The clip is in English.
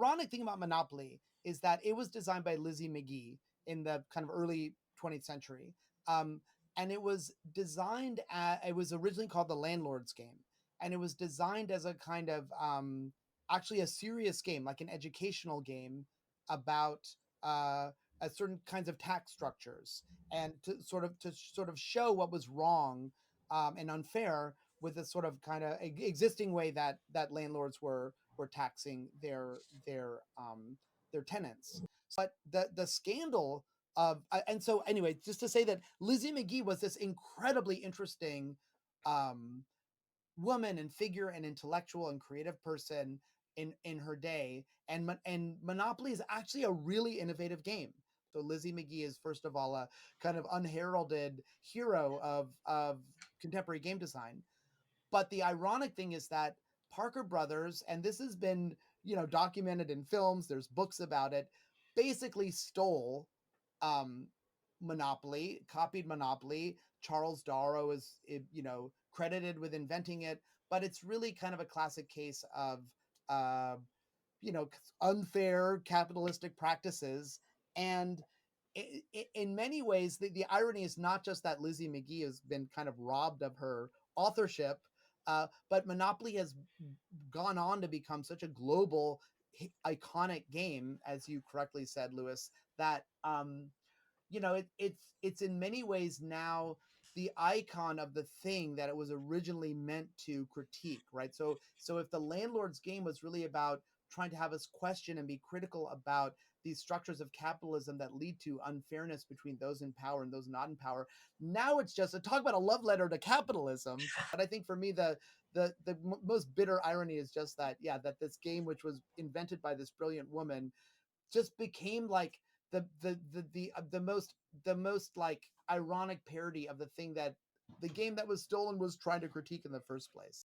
ironic thing about Monopoly is that it was designed by Lizzie Magie in the kind of early 20th century. Um, and it was it was originally called the Landlord's game. And it was designed as a kind of actually a serious game, like an educational game about certain kinds of tax structures, and to sort of show what was wrong and unfair with the sort of kind of existing way that landlords were taxing their tenants. But the scandal of and so anyway, just to say that Lizzie Magie was this incredibly interesting um, woman and figure and intellectual and creative person in her day, and Monopoly is actually a really innovative game. So Lizzie Magie is first of all a kind of unheralded hero of contemporary game design. But the ironic thing is that Parker Brothers, and this has been, documented in films, there's books about it, basically stole um, Monopoly, copied Monopoly. Charles Darrow is, credited with inventing it, but it's really kind of a classic case of, uh, unfair capitalistic practices. And in many ways, the irony is not just that Lizzie Magie has been kind of robbed of her authorship, but Monopoly has gone on to become such a global, iconic game, as you correctly said, Lewis, that it's in many ways now the icon of the thing that it was originally meant to critique, right? So if the Landlord's game was really about trying to have us question and be critical about these structures of capitalism that lead to unfairness between those in power and those not in power, now it's just a talk about a love letter to capitalism. But I think for me, the most bitter irony is just that, yeah, that this game, which was invented by this brilliant woman, just became like the most like ironic parody of the thing that the game that was stolen was trying to critique in the first place.